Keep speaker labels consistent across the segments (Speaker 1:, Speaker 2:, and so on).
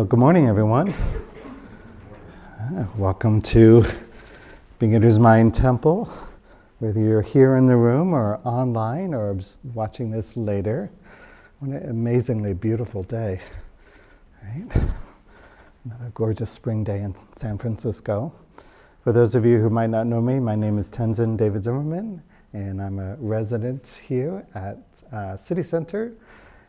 Speaker 1: Well, good morning, everyone. Welcome to Beginner's Mind Temple. Whether you're here in the room or online or watching this later, what an amazingly beautiful day, right? Another gorgeous spring day in San Francisco. For those of you who might not know me, my name is Tenzen David Zimmerman, and I'm a resident here at City Center,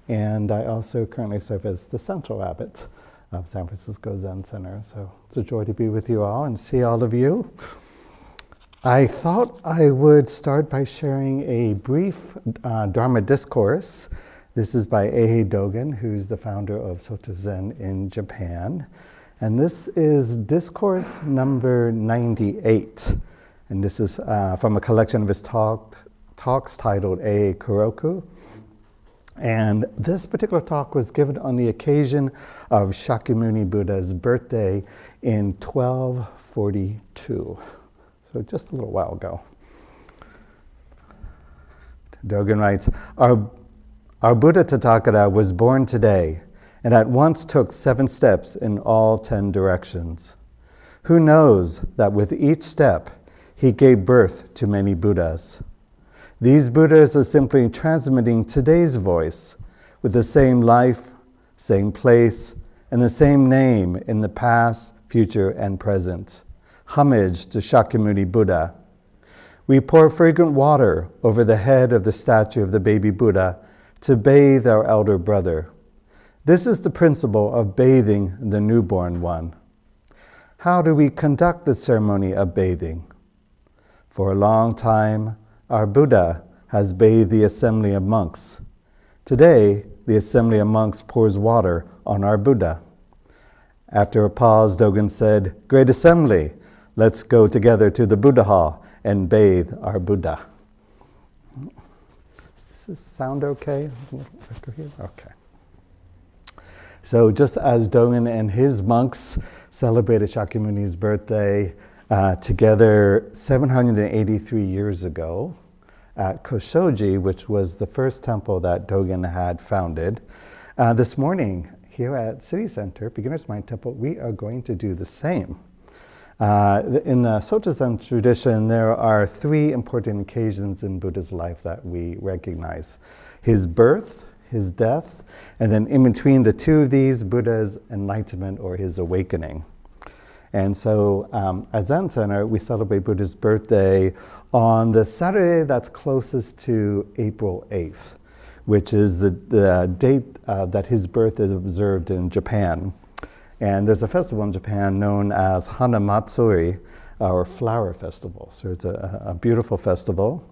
Speaker 1: and I also currently serve as the Central Abbot of San Francisco Zen Center. So it's a joy to be with you all and see all of you. I thought I would start by sharing a brief Dharma discourse. This is by As Dogen, who's the founder of Soto Zen in Japan. And this is discourse number 98. And this is from a collection of his talks titled A Kuroku. And this particular talk was given on the occasion of Shakyamuni Buddha's birthday in 1242. So just a little while ago. Dogen writes, Our Buddha Tathagata was born today and at once took 7 steps in all 10 directions. Who knows that with each step, he gave birth to many Buddhas. These Buddhas are simply transmitting today's voice with the same life, same place, and the same name in the past, future, and present. Homage to Shakyamuni Buddha. We pour fragrant water over the head of the statue of the baby Buddha to bathe our elder brother. This is the principle of bathing the newborn one. How do we conduct the ceremony of bathing? For a long time, our Buddha has bathed the assembly of monks. Today, the assembly of monks pours water on our Buddha. After a pause, Dogen said, Great assembly, let's go together to the Buddha hall and bathe our Buddha. Does this sound okay? Okay. So just as Dogen and his monks celebrated Shakyamuni's birthday together 783 years ago at Koshoji, which was the first temple that Dogen had founded. This morning here at City Center, Beginner's Mind Temple, we are going to do the same. In the Soto Zen tradition, there are 3 important occasions in Buddha's life that we recognize. His birth, his death, and then in between the 2 of these, Buddha's enlightenment or his awakening. And so at Zen Center, we celebrate Buddha's birthday on the Saturday that's closest to April 8th, which is the date that his birth is observed in Japan. And there's a festival in Japan known as Hana Matsuri, or Flower Festival. So it's a beautiful festival.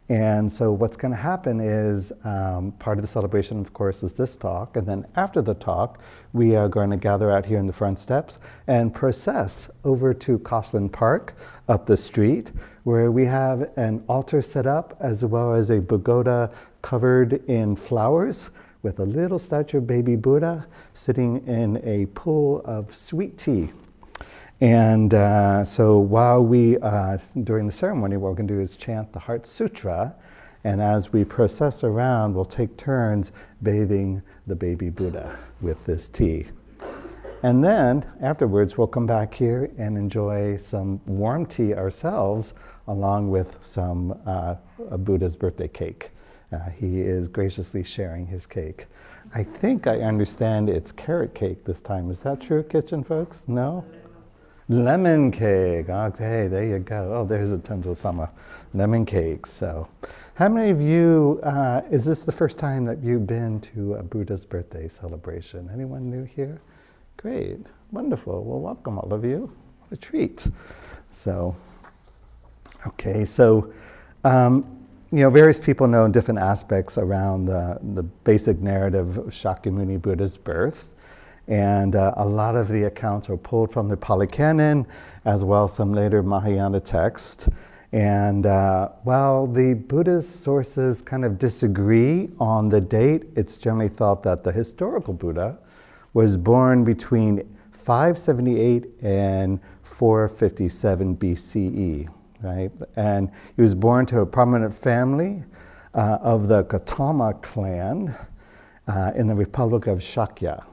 Speaker 1: And so what's going to happen is part of the celebration, of course, is this talk. And then after the talk, we are going to gather out here in the front steps and process over to Kosland Park up the street, where we have an altar set up as well as a pagoda covered in flowers with a little statue of baby Buddha sitting in a pool of sweet tea. And so while we, during the ceremony, what we're going to do is chant the Heart Sutra, and as we process around, we'll take turns bathing the baby Buddha with this tea. And then, afterwards, we'll come back here and enjoy some warm tea ourselves, along with some Buddha's birthday cake. He is graciously sharing his cake. I think I understand it's carrot cake this time. Is that true, kitchen folks? No? Lemon cake. Okay, there you go. Oh, there's a Tenzo-sama. Lemon cake. So, how many of you, is this the first time that you've been to a Buddha's birthday celebration? Anyone new here? Great. Wonderful. Well, welcome all of you. What a treat. So, okay, so, various people know different aspects around the basic narrative of Shakyamuni Buddha's birth. And a lot of the accounts are pulled from the Pali Canon, as well as some later Mahayana texts. And while the Buddhist sources kind of disagree on the date, it's generally thought that the historical Buddha was born between 578 and 457 BCE, right? And he was born to a prominent family of the Gautama clan in the Republic of Shakya.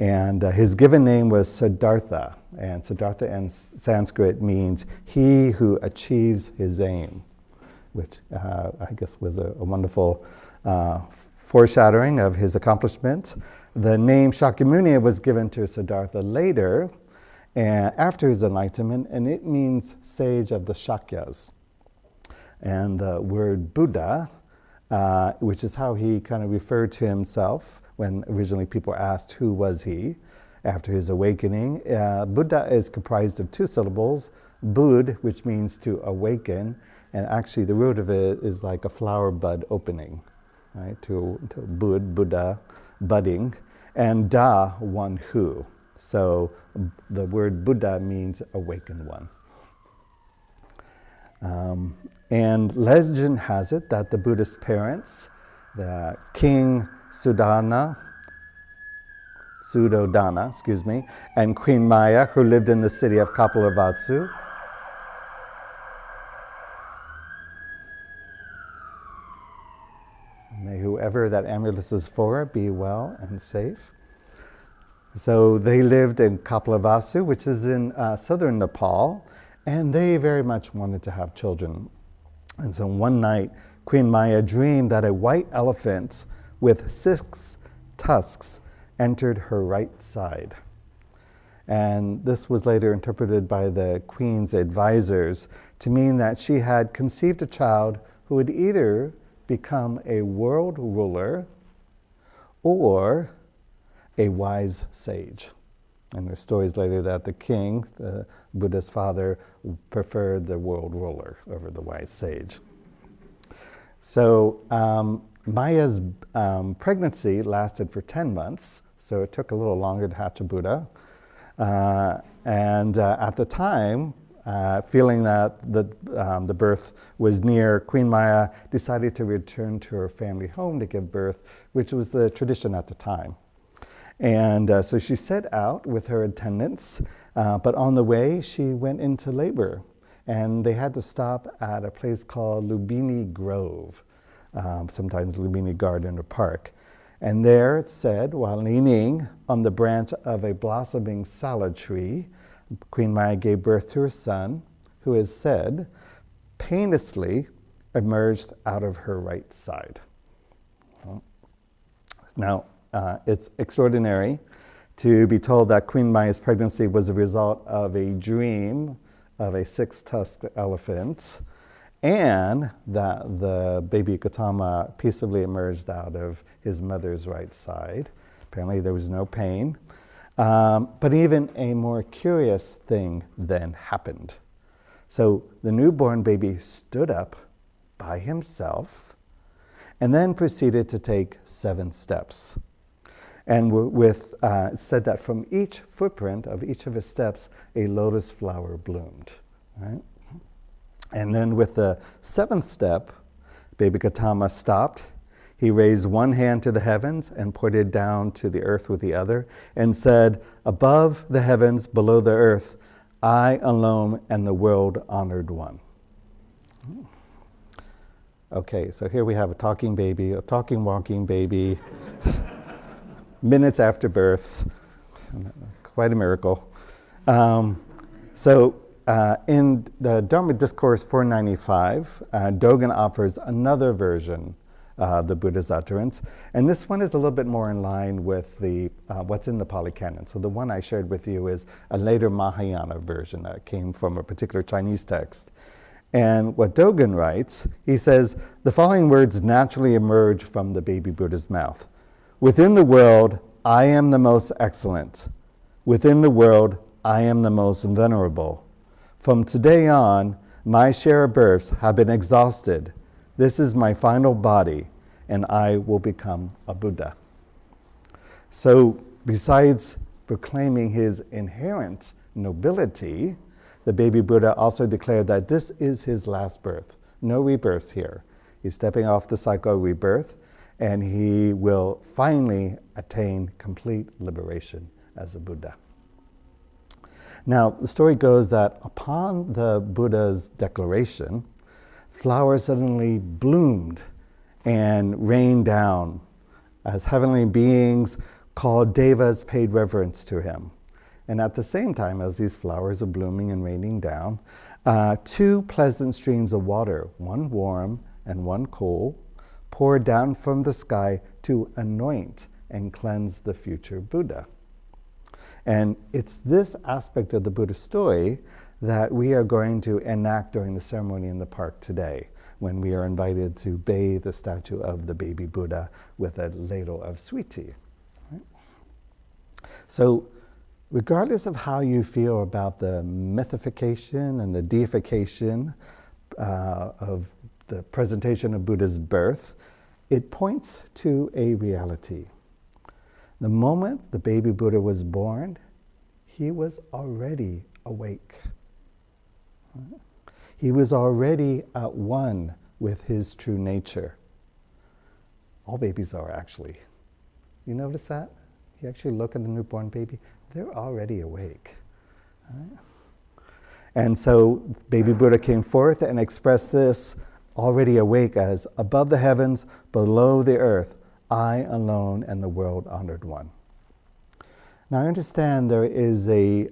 Speaker 1: And his given name was Siddhartha. And Siddhartha in Sanskrit means he who achieves his aim, which I guess was a wonderful foreshadowing of his accomplishment. The name Shakyamuni was given to Siddhartha later, after his enlightenment, and it means sage of the Shakyas. And the word Buddha, which is how he kind of referred to himself when originally people asked who was he after his awakening. Buddha is comprised of two syllables, bud, which means to awaken, and actually the root of it is like a flower bud opening, right? To bud, Buddha, budding, and da, one who. So the word Buddha means awakened one. And legend has it that the Buddha's parents, the King Suddhodana, and Queen Maya, who lived in the city of Kapilavatthu, may whoever that amulet is for be well and safe. So they lived in Kapilavatthu, which is in southern Nepal, and they very much wanted to have children. And so one night, Queen Maya dreamed that a white elephant with 6 tusks entered her right side. And this was later interpreted by the queen's advisors to mean that she had conceived a child who would either become a world ruler or a wise sage. And there's stories later that the king, the Buddha's father, preferred the world ruler over the wise sage. So Maya's pregnancy lasted for 10 months, so it took a little longer to hatch a Buddha. And at the time, feeling that the birth was near, Queen Maya decided to return to her family home to give birth, which was the tradition at the time. And so she set out with her attendants, but on the way she went into labor, and they had to stop at a place called Lumbini Grove, sometimes Lumbini Garden or Park. And there it said, while leaning on the branch of a blossoming salad tree, Queen Maya gave birth to her son, who is said painlessly emerged out of her right side. Now, it's extraordinary to be told that Queen Maya's pregnancy was a result of a dream of a 6-tusked elephant, and that the baby Gautama peaceably emerged out of his mother's right side. Apparently there was no pain. But even a more curious thing then happened. So the newborn baby stood up by himself and then proceeded to take 7 steps. And it said that from each footprint of each of his steps, a lotus flower bloomed. Right? And then with the 7th step, baby Gautama stopped. He raised one hand to the heavens and pointed down to the earth with the other and said, "Above the heavens, below the earth, I alone am the world-honored one." Okay, so here we have a talking baby, a talking, walking baby, minutes after birth. Quite a miracle. In the Dharma discourse 495, Dogen offers another version of the Buddha's utterance, and this one is a little bit more in line with the what's in the Pali Canon. So the one I shared with you is a later Mahayana version that came from a particular Chinese text. And what Dogen writes, he says, the following words naturally emerge from the baby Buddha's mouth. Within the world, I am the most excellent. Within the world, I am the most venerable. From today on, my share of births have been exhausted. This is my final body, and I will become a Buddha. So, besides proclaiming his inherent nobility, the baby Buddha also declared that this is his last birth. No rebirths here. He's stepping off the cycle of rebirth, and he will finally attain complete liberation as a Buddha. Now, the story goes that upon the Buddha's declaration, flowers suddenly bloomed and rained down as heavenly beings called devas paid reverence to him. And at the same time, as these flowers are blooming and raining down, two pleasant streams of water, one warm and one cool, poured down from the sky to anoint and cleanse the future Buddha. And it's this aspect of the Buddha story that we are going to enact during the ceremony in the park today, when we are invited to bathe the statue of the baby Buddha with a ladle of sweet tea. Right? So, regardless of how you feel about the mythification and the deification of the presentation of Buddha's birth, it points to a reality. The moment the baby Buddha was born, he was already awake. He was already at one with his true nature. All babies are, actually. You notice that? You actually look at a newborn baby, they're already awake. Right? And so baby Buddha came forth and expressed this already awake as above the heavens, below the earth, I alone am the world-honored one. Now I understand there is a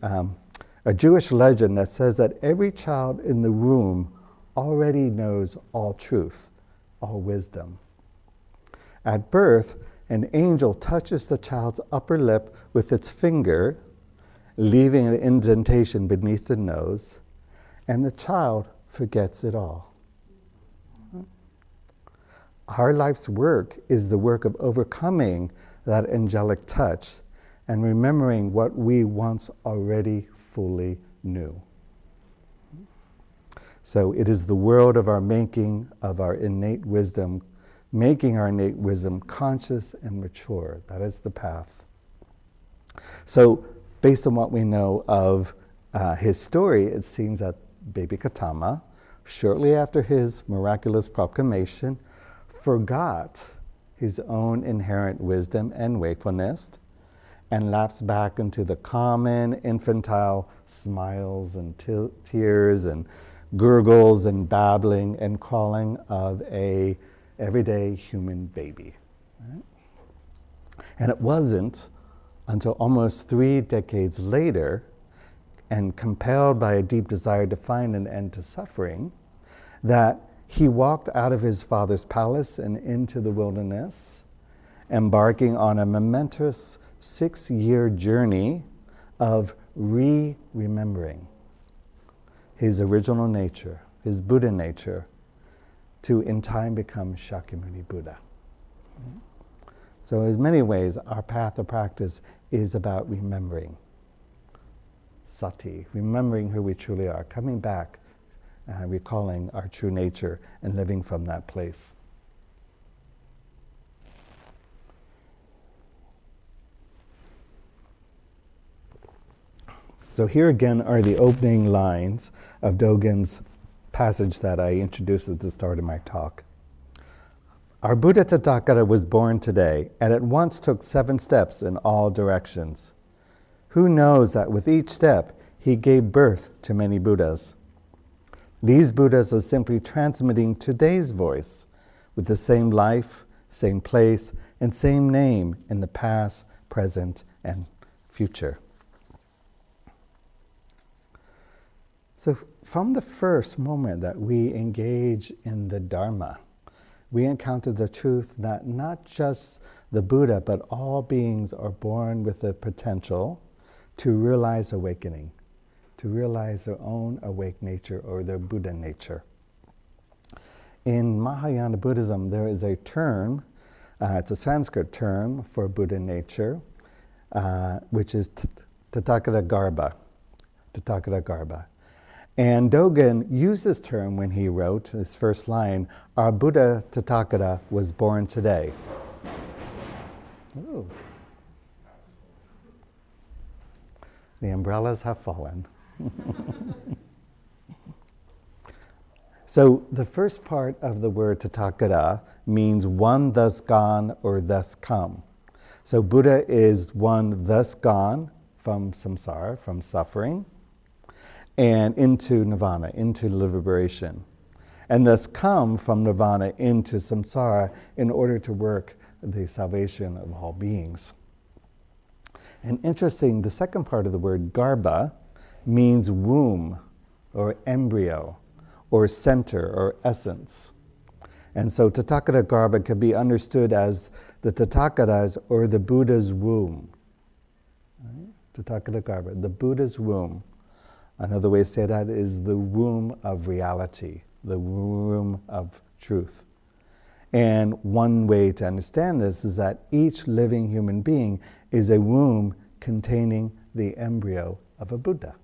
Speaker 1: Jewish legend that says that every child in the womb already knows all truth, all wisdom. At birth, an angel touches the child's upper lip with its finger, leaving an indentation beneath the nose, and the child forgets it all. Our life's work is the work of overcoming that angelic touch and remembering what we once already fully knew. So it is the world of our making, of our innate wisdom, making our innate wisdom conscious and mature. That is the path. So based on what we know of his story, it seems that baby Gautama, shortly after his miraculous proclamation, forgot his own inherent wisdom and wakefulness and lapsed back into the common infantile smiles and tears and gurgles and babbling and crawling of a everyday human baby. Right? And it wasn't until almost 3 decades later, and compelled by a deep desire to find an end to suffering, that he walked out of his father's palace and into the wilderness, embarking on a momentous 6-year journey of remembering his original nature, his Buddha nature, to in time become Shakyamuni Buddha. So in many ways, our path of practice is about remembering sati, remembering who we truly are, coming back, recalling our true nature and living from that place. So here again are the opening lines of Dogen's passage that I introduced at the start of my talk. Our Buddha Tathagata was born today and at once took 7 steps in all directions. Who knows that with each step he gave birth to many Buddhas? These Buddhas are simply transmitting today's voice with the same life, same place, and same name in the past, present, and future. So from the first moment that we engage in the Dharma, we encounter the truth that not just the Buddha, but all beings are born with the potential to realize awakening, to realize their own awake nature or their Buddha nature. In Mahayana Buddhism, there is a term, it's a Sanskrit term for Buddha nature, which is Tathagata Garbha. Tathagata Garbha. And Dogen used this term when he wrote his first line, our Buddha Tathagata was born today. Ooh. The umbrellas have fallen. So the first part of the word Tathagata means one thus gone or thus come. So Buddha is one thus gone from samsara, from suffering, and into nirvana, into liberation. And thus come from nirvana into samsara in order to work the salvation of all beings. And interesting, the second part of the word garba means womb or embryo or center or essence. And so Tathagata Garba can be understood as the Tathagatas or the Buddha's womb. Right? Tathagata Garba, the Buddha's womb. Another way to say that is the womb of reality, the womb of truth. And one way to understand this is that each living human being is a womb containing the embryo of a Buddha.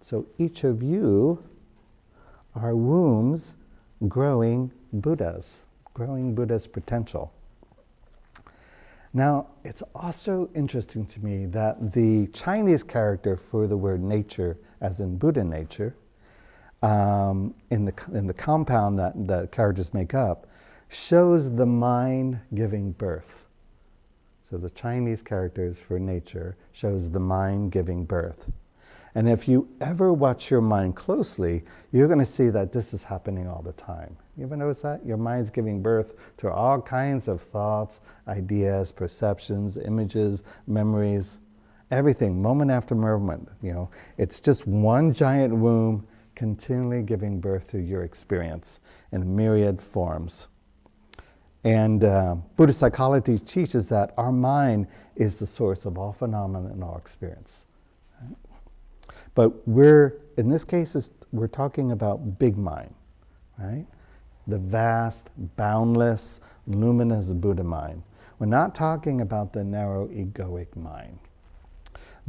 Speaker 1: So each of you are wombs growing Buddhas, growing Buddha's potential. Now, it's also interesting to me that the Chinese character for the word nature, as in Buddha nature, in the compound that the characters make up, shows the mind giving birth. So the Chinese characters for nature shows the mind giving birth. And if you ever watch your mind closely, you're going to see that this is happening all the time. You ever notice that? Your mind's giving birth to all kinds of thoughts, ideas, perceptions, images, memories, everything, moment after moment. You know, it's just one giant womb continually giving birth to your experience in myriad forms. And Buddhist psychology teaches that our mind is the source of all phenomena and all experience. Right? But in this case, we're talking about big mind, right? The vast, boundless, luminous Buddha mind. We're not talking about the narrow egoic mind.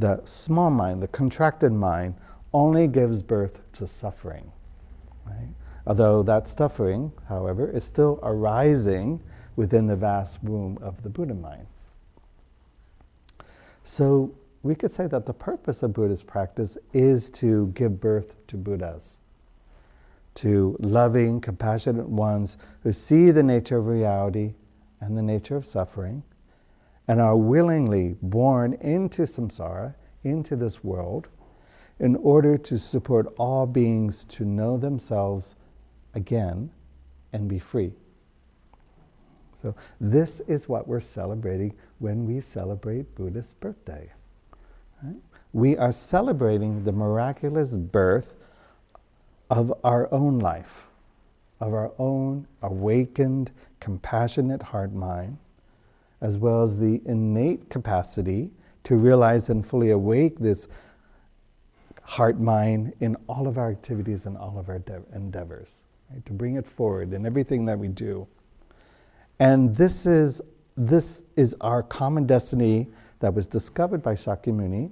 Speaker 1: The small mind, the contracted mind, only gives birth to suffering, right? Although that suffering, however, is still arising within the vast womb of the Buddha mind. So we could say that the purpose of Buddhist practice is to give birth to Buddhas, to loving, compassionate ones who see the nature of reality and the nature of suffering, and are willingly born into samsara, into this world, in order to support all beings to know themselves again and be free. So this is what we're celebrating when we celebrate Buddha's birthday. Right? We are celebrating the miraculous birth of our own life, of our own awakened, compassionate heart-mind, as well as the innate capacity to realize and fully awake this heart-mind in all of our activities and all of our endeavors, right? To bring it forward in everything that we do. And this is our common destiny that was discovered by Shakyamuni,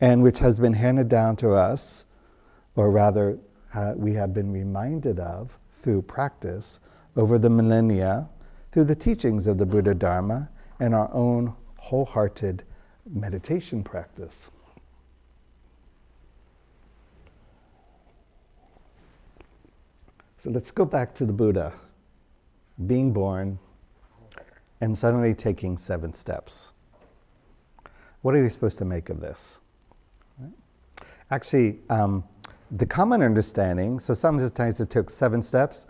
Speaker 1: and which has been handed down to us, or rather we have been reminded of through practice over the millennia, through the teachings of the Buddha Dharma and our own wholehearted meditation practice. So let's go back to the Buddha being born and suddenly taking 7 steps. What are we supposed to make of this? Right? Actually, the common understanding, so sometimes it took 7 steps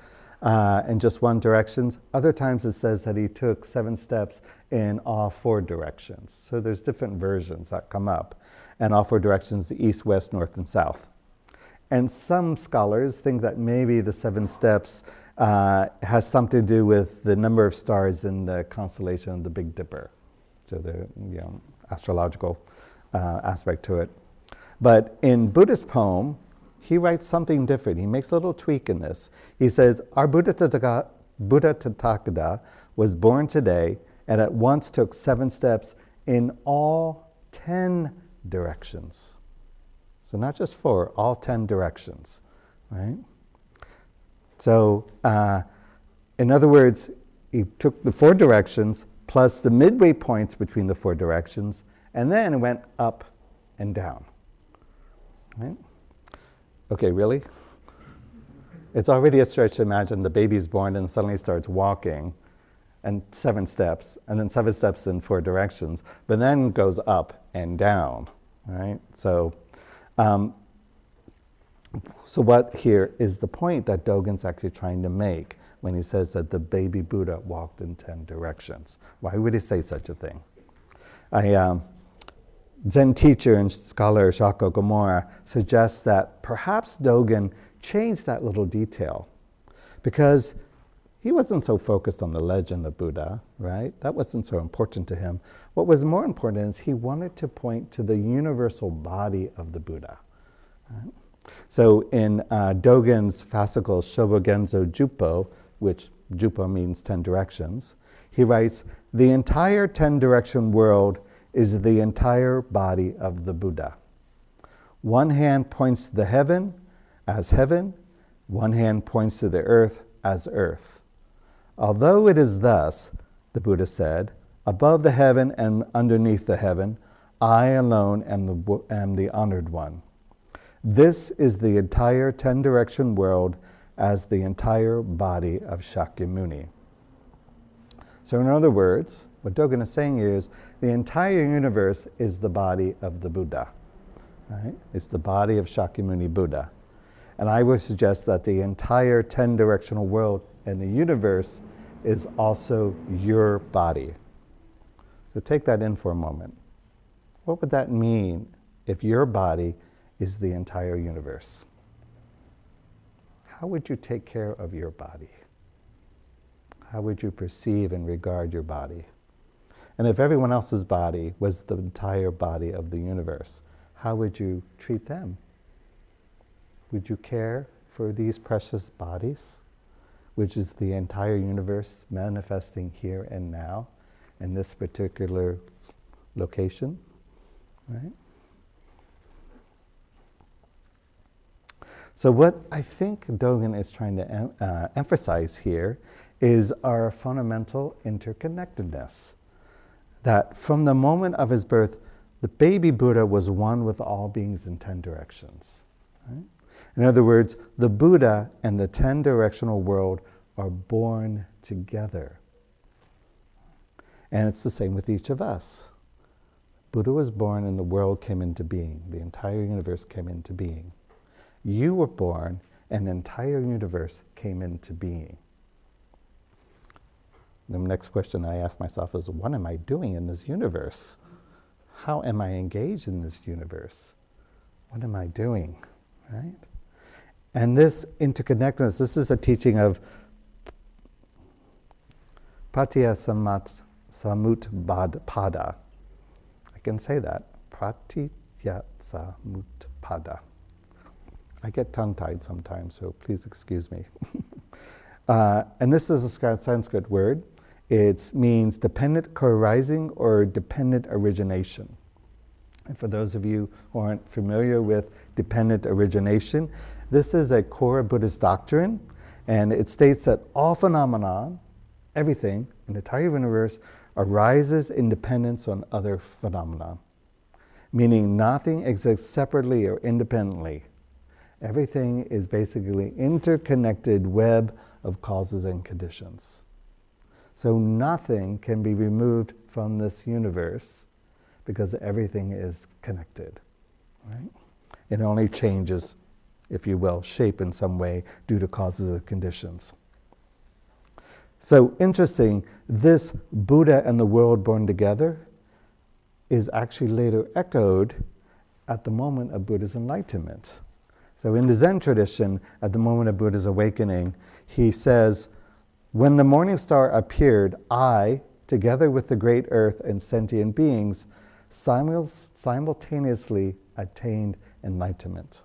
Speaker 1: in just one direction. Other times it says that he took 7 steps in all 4 directions. So there's different versions that come up. And all 4 directions, the east, west, north, and south. And some scholars think that maybe the 7 steps has something to do with the number of stars in the constellation of the Big Dipper. So the astrological aspect to it. But in Buddhist poem, he writes something different. He makes a little tweak in this. He says, our Buddha Tathagata was born today and at once took 7 steps in all 10 directions. So not just 4, all 10 directions, right? So in other words, he took the 4 directions plus the midway points between the 4 directions, and then went up and down, right? Okay, really? It's already a stretch to imagine the baby's born and suddenly starts walking, and 7 steps, and then 7 steps in 4 directions, but then goes up and down, right? So what here is the point that Dogen's actually trying to make when he says that the baby Buddha walked in 10 directions. Why would he say such a thing? Zen teacher and scholar Shako Gomora suggests that perhaps Dogen changed that little detail because he wasn't so focused on the legend of Buddha, right? That wasn't so important to him. What was more important is he wanted to point to the universal body of the Buddha. Right? So in Dogen's fascicle Shobogenzo Jupo, which Jupo means 10 directions, he writes, the entire 10-direction world is the entire body of the Buddha. One hand points to the heaven as heaven, one hand points to the earth as earth. Although it is thus, the Buddha said, above the heaven and underneath the heaven, I alone am the honored one. This is the entire 10-direction world as the entire body of Shakyamuni. So in other words, what Dogen is saying is the entire universe is the body of the Buddha. Right? It's the body of Shakyamuni Buddha. And I would suggest that the entire 10-directional world and the universe is also your body. So take that in for a moment. What would that mean if your body is the entire universe? How would you take care of your body? How would you perceive and regard your body? And if everyone else's body was the entire body of the universe, how would you treat them? Would you care for these precious bodies, which is the entire universe manifesting here and now in this particular location, right? So what I think Dogen is trying to emphasize here is our fundamental interconnectedness. That from the moment of his birth, the baby Buddha was one with all beings in 10 directions. Right? In other words, the Buddha and the 10-directional world are born together. And it's the same with each of us. Buddha was born and the world came into being. The entire universe came into being. You were born and the entire universe came into being. The next question I ask myself is, what am I doing in this universe? How am I engaged in this universe? What am I doing, right? And this interconnectedness, this is a teaching of Pratyasamutpada. I can say that, Pratyasamutpada. I get tongue-tied sometimes, so please excuse me. And this is a Sanskrit word. It means dependent co-arising or dependent origination. And for those of you who aren't familiar with dependent origination, this is a core Buddhist doctrine, and it states that all phenomena, everything in the entire universe, arises in dependence on other phenomena, meaning nothing exists separately or independently. Everything is basically interconnected web of causes and conditions. So nothing can be removed from this universe because everything is connected, right? It only changes, if you will, shape in some way due to causes and conditions. So interesting, this Buddha and the world born together is actually later echoed at the moment of Buddha's enlightenment. So in the Zen tradition, at the moment of Buddha's awakening, he says, when the morning star appeared, I, together with the great earth and sentient beings, simultaneously attained enlightenment.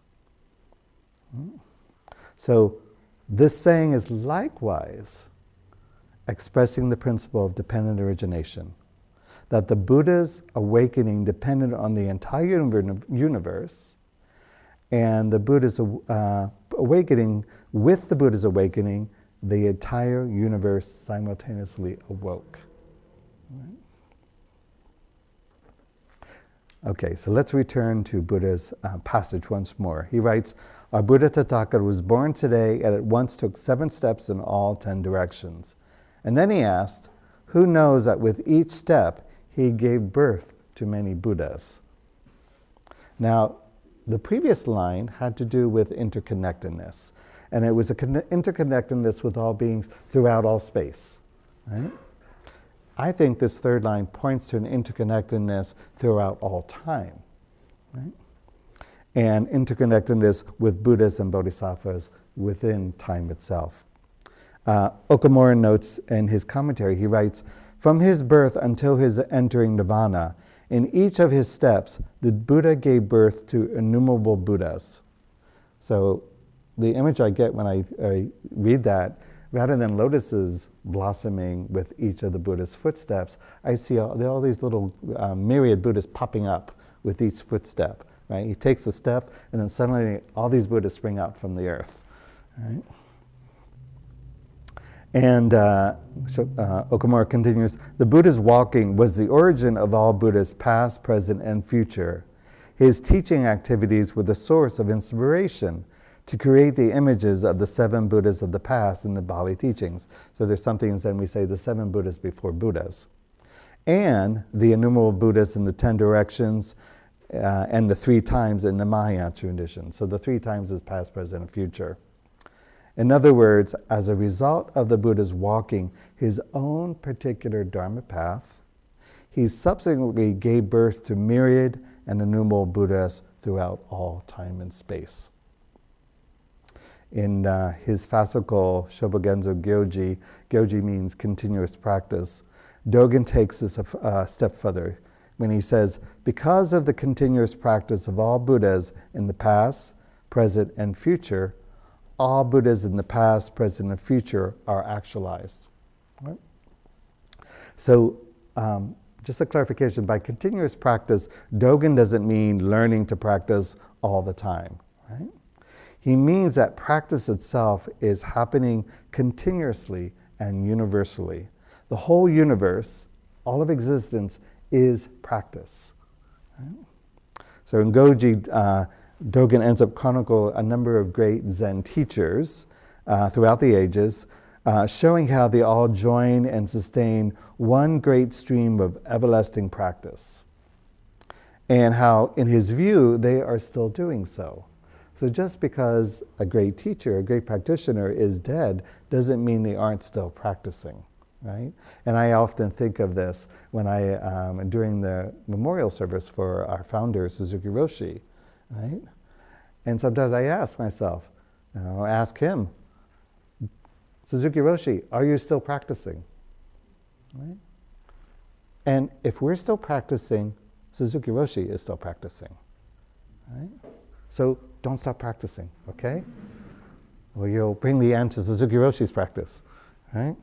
Speaker 1: So this saying is likewise expressing the principle of dependent origination, that the Buddha's awakening depended on the entire universe, and the Buddha's awakening, with the Buddha's awakening, the entire universe simultaneously awoke. Right? Okay, so let's return to Buddha's passage once more. He writes, our Buddha Tathagata was born today and at once took 7 steps in all 10 directions. And then he asked, who knows that with each step he gave birth to many Buddhas? Now, the previous line had to do with interconnectedness. And it was interconnectedness with all beings throughout all space. Right? I think this third line points to an interconnectedness throughout all time, right? And interconnectedness with Buddhas and Bodhisattvas within time itself. Okamura notes in his commentary, he writes, from his birth until his entering nirvana, in each of his steps, the Buddha gave birth to innumerable Buddhas. So the image I get when I read that, rather than lotuses blossoming with each of the Buddha's footsteps, I see all these little myriad Buddhas popping up with each footstep. Right? He takes a step, and then suddenly all these Buddhas spring out from the earth. Right? And Okamura continues, the Buddha's walking was the origin of all Buddhas past, present, and future. His teaching activities were the source of inspiration to create the images of the 7 Buddhas of the past in the Bali teachings. So there's something in Zen we say the 7 Buddhas before Buddhas. And the innumerable Buddhas in the 10 directions and the 3 times in the Mahayana tradition. So the 3 times is past, present, and future. In other words, as a result of the Buddha's walking his own particular Dharma path, he subsequently gave birth to myriad and innumerable Buddhas throughout all time and space. In his fascicle Shobogenzo Gyoji, Gyoji means continuous practice, Dogen takes this a step further when he says, because of the continuous practice of all Buddhas in the past, present, and future, all Buddhas in the past, present, and future are actualized. Right? So, just a clarification, by continuous practice, Dogen doesn't mean learning to practice all the time. Right? He means that practice itself is happening continuously and universally. The whole universe, all of existence, is practice. Right? So in Goji, Dogen ends up chronicling a number of great Zen teachers throughout the ages, showing how they all join and sustain one great stream of everlasting practice, and how, in his view, they are still doing so. So just because a great teacher, a great practitioner is dead, doesn't mean they aren't still practicing, right? And I often think of this when during the memorial service for our founder, Suzuki Roshi, right? And sometimes I ask myself, ask him, Suzuki Roshi, are you still practicing? Right? And if we're still practicing, Suzuki Roshi is still practicing. Right? So don't stop practicing, okay? Or you'll bring the end to Suzuki Roshi's practice. Right?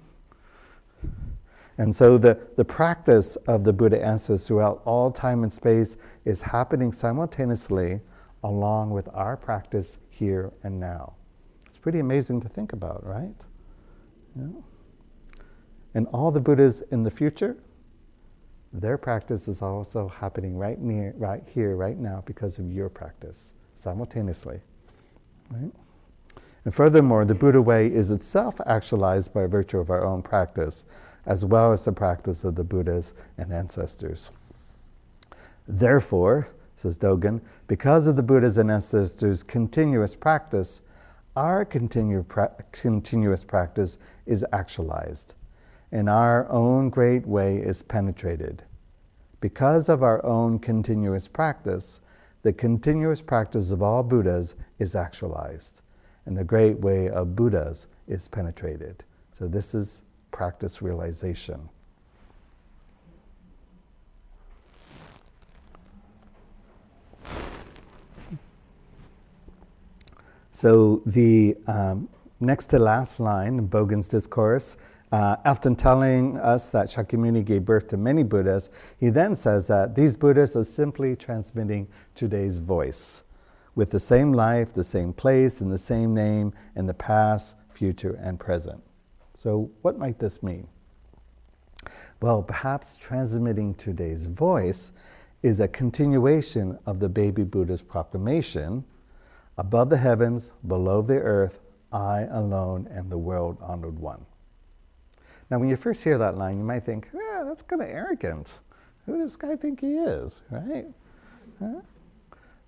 Speaker 1: And so the practice of the Buddha ancestors throughout all time and space is happening simultaneously along with our practice here and now. It's pretty amazing to think about, right? Yeah. And all the Buddhas in the future, their practice is also happening right here, right now, because of your practice, simultaneously. Right? And furthermore, the Buddha way is itself actualized by virtue of our own practice, as well as the practice of the Buddhas and ancestors. Therefore, says Dogen, because of the Buddhas and ancestors' continuous practice, our continuous practice is actualized, and our own great way is penetrated. Because of our own continuous practice, the continuous practice of all Buddhas is actualized, and the great way of Buddhas is penetrated. So this is practice realization. So the next to last line in Dogen's discourse, after telling us that Shakyamuni gave birth to many Buddhas, he then says that these Buddhas are simply transmitting today's voice, with the same life, the same place, and the same name in the past, future, and present. So what might this mean? Well, perhaps transmitting today's voice is a continuation of the baby Buddha's proclamation, above the heavens, below the earth, I alone am the world-honored one. Now, when you first hear that line, you might think, that's kind of arrogant. Who does this guy think he is, right? Huh?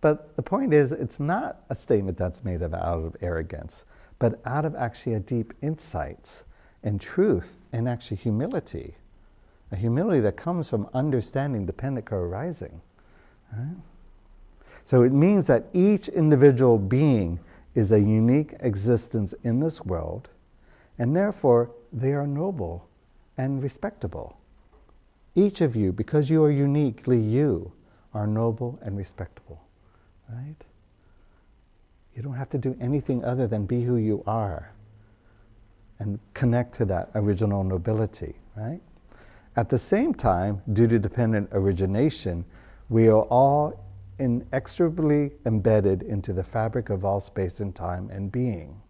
Speaker 1: But the point is, it's not a statement that's made out of arrogance, but out of actually a deep insight and truth and actually humility. a humility that comes from understanding dependent co-arising. Right? So it means that each individual being is a unique existence in this world, and therefore they are noble and respectable. Each of you, because you are uniquely you, are noble and respectable. Right? You don't have to do anything other than be who you are and connect to that original nobility. Right? At the same time, due to dependent origination, we are all inextricably embedded into the fabric of all space and time and being.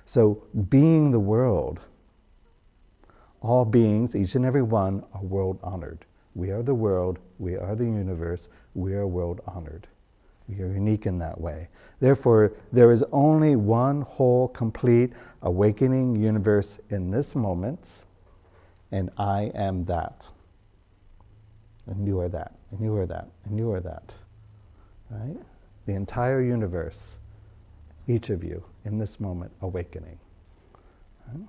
Speaker 1: So, being the world, all beings, each and every one, are world honored. We are the world, we are the universe, we are world honored. We are unique in that way. Therefore, there is only one whole, complete, awakening universe in this moment, and I am that. And you are that, and you are that, and you are that. Right? The entire universe, each of you, in this moment, awakening. Right?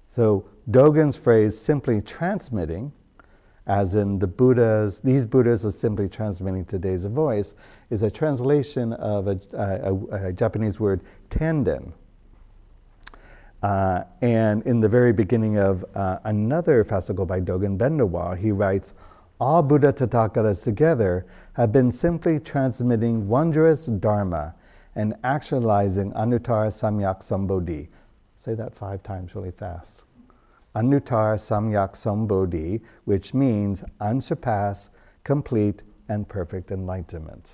Speaker 1: So, Dogen's phrase, simply transmitting, as in these Buddhas are simply transmitting today's voice, is a translation of a Japanese word, Tenzen. And in the very beginning of another fascicle by Dogen Bendawa, he writes, all Buddha Tathagatas together have been simply transmitting wondrous Dharma and actualizing Anuttara Samyak Sambodhi. Say that 5 times really fast. Anuttara Samyak Sambodhi, which means unsurpassed, complete, and perfect enlightenment,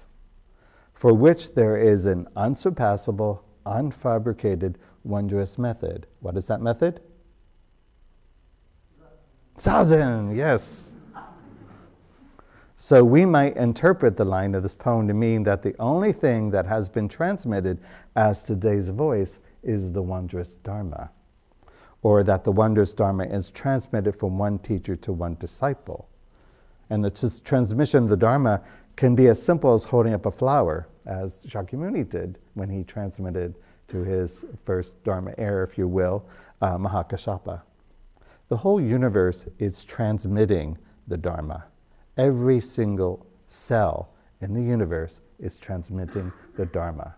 Speaker 1: for which there is an unsurpassable, unfabricated, wondrous method. What is that method? Zazen, yes. So we might interpret the line of this poem to mean that the only thing that has been transmitted as today's voice is the wondrous Dharma, or that the wondrous Dharma is transmitted from one teacher to one disciple. And the transmission of the Dharma can be as simple as holding up a flower, as Shakyamuni did when he transmitted to his first Dharma heir, if you will, Mahakashapa. The whole universe is transmitting the Dharma. Every single cell in the universe is transmitting the Dharma.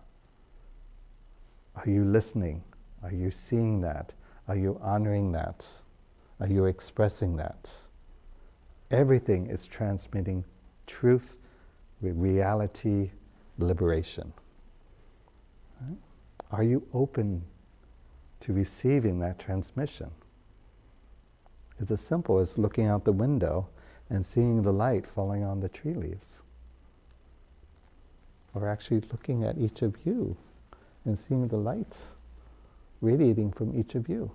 Speaker 1: Are you listening? Are you seeing that? Are you honoring that? Are you expressing that? Everything is transmitting truth, reality, liberation. Right? Are you open to receiving that transmission? It's as simple as looking out the window and seeing the light falling on the tree leaves. Or actually looking at each of you and seeing the light radiating from each of you.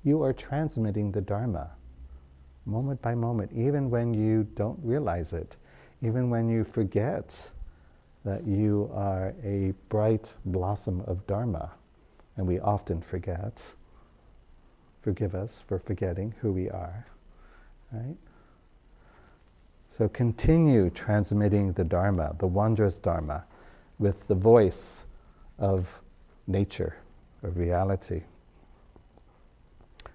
Speaker 1: You are transmitting the Dharma, moment by moment, even when you don't realize it, even when you forget that you are a bright blossom of Dharma. And we often forget. Forgive us for forgetting who we are, right? So continue transmitting the Dharma, the wondrous Dharma, with the voice of nature, of reality.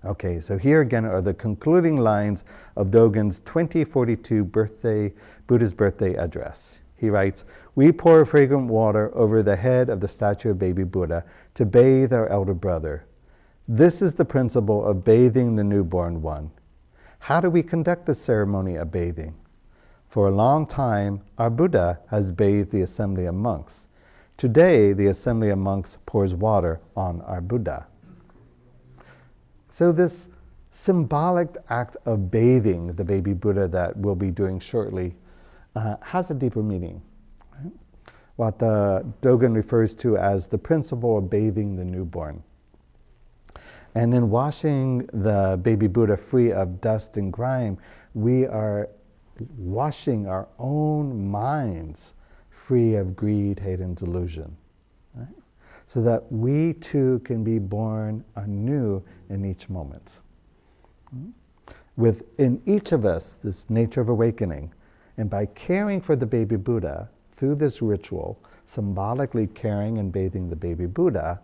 Speaker 1: Okay, so here again are the concluding lines of Dogen's 2042 Buddha's birthday address. He writes, we pour fragrant water over the head of the statue of baby Buddha to bathe our elder brother. This is the principle of bathing the newborn one. How do we conduct the ceremony of bathing? For a long time, our Buddha has bathed the assembly of monks. Today, the assembly of monks pours water on our Buddha. So this symbolic act of bathing the baby Buddha that we'll be doing shortly has a deeper meaning. Right? What Dogen refers to as the principle of bathing the newborn. And in washing the baby Buddha free of dust and grime, we are washing our own minds free of greed, hate, and delusion. Right? So that we too can be born anew in each moment. Within each of us, this nature of awakening, and by caring for the baby Buddha through this ritual, symbolically caring and bathing the baby Buddha,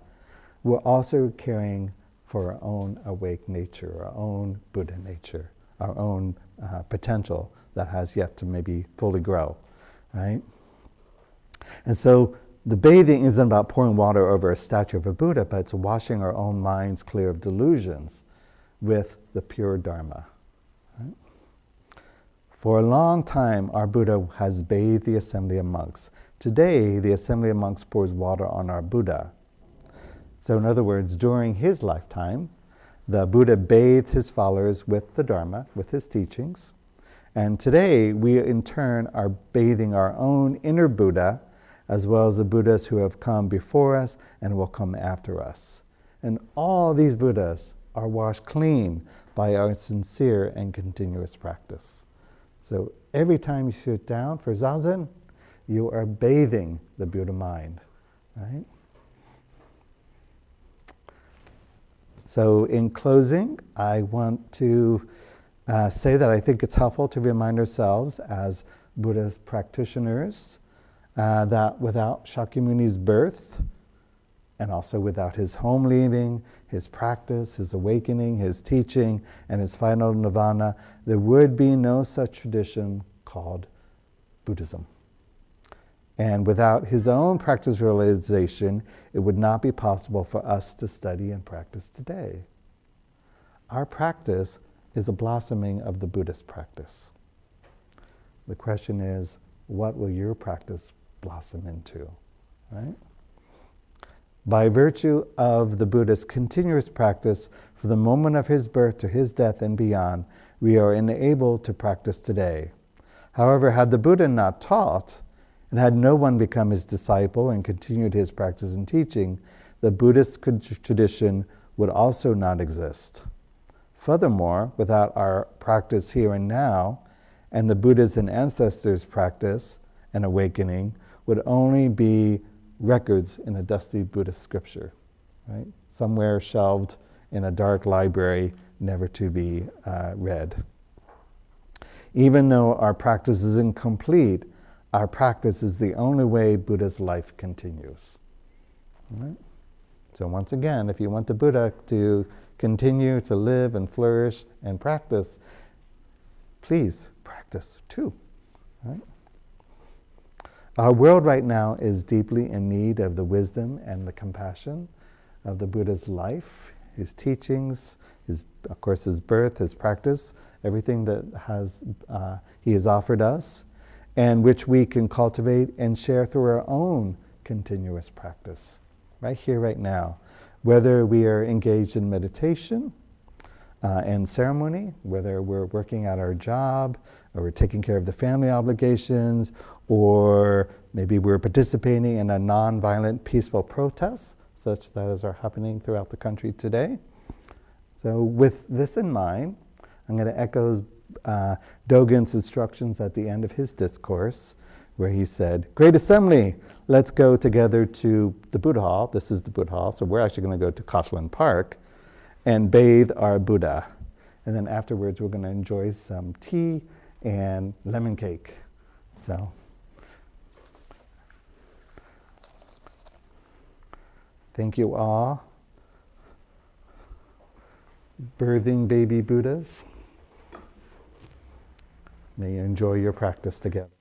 Speaker 1: we're also caring for our own awake nature, our own Buddha nature, our own potential that has yet to maybe fully grow, right? And so the bathing isn't about pouring water over a statue of a Buddha, but it's washing our own minds clear of delusions with the pure Dharma. Right? For a long time, our Buddha has bathed the assembly of monks. Today, the assembly of monks pours water on our Buddha. So in other words, during his lifetime, the Buddha bathed his followers with the Dharma, with his teachings. And today, we in turn are bathing our own inner Buddha, as well as the Buddhas who have come before us and will come after us. And all these Buddhas are washed clean by our sincere and continuous practice. So every time you sit down for Zazen, you are bathing the Buddha mind, right? So in closing, I want to say that I think it's helpful to remind ourselves as Buddhist practitioners that without Shakyamuni's birth, and also without his home leaving, his practice, his awakening, his teaching, and his final nirvana, there would be no such tradition called Buddhism. And without his own practice realization, it would not be possible for us to study and practice today. Our practice is a blossoming of the Buddhist practice. The question is, what will your practice blossom into, right? By virtue of the Buddha's continuous practice, from the moment of his birth to his death and beyond, we are enabled to practice today. However, had the Buddha not taught, and had no one become his disciple and continued his practice and teaching, the Buddhist tradition would also not exist. Furthermore, without our practice here and now, and the Buddha's and ancestors' practice and awakening would only be records in a dusty Buddhist scripture, right? Somewhere shelved in a dark library, never to be read. Even though our practice is incomplete, our practice is the only way Buddha's life continues. Right? So once again, if you want the Buddha to continue to live and flourish and practice, please practice too. Right? Our world right now is deeply in need of the wisdom and the compassion of the Buddha's life, his teachings, of course his birth, his practice, everything that he has offered us, and which we can cultivate and share through our own continuous practice, right here, right now. Whether we are engaged in meditation and ceremony, whether we're working at our job, or we're taking care of the family obligations, or maybe we're participating in a non-violent, peaceful protest, such that is happening throughout the country today. So with this in mind, I'm going to echo Dogen's instructions at the end of his discourse, where he said, "Great Assembly, let's go together to the Buddha Hall." This is the Buddha Hall, so we're actually going to go to Koshland Park and bathe our Buddha. And then afterwards, we're going to enjoy some tea and lemon cake. So, thank you all. Birthing baby Buddhas. May you enjoy your practice together.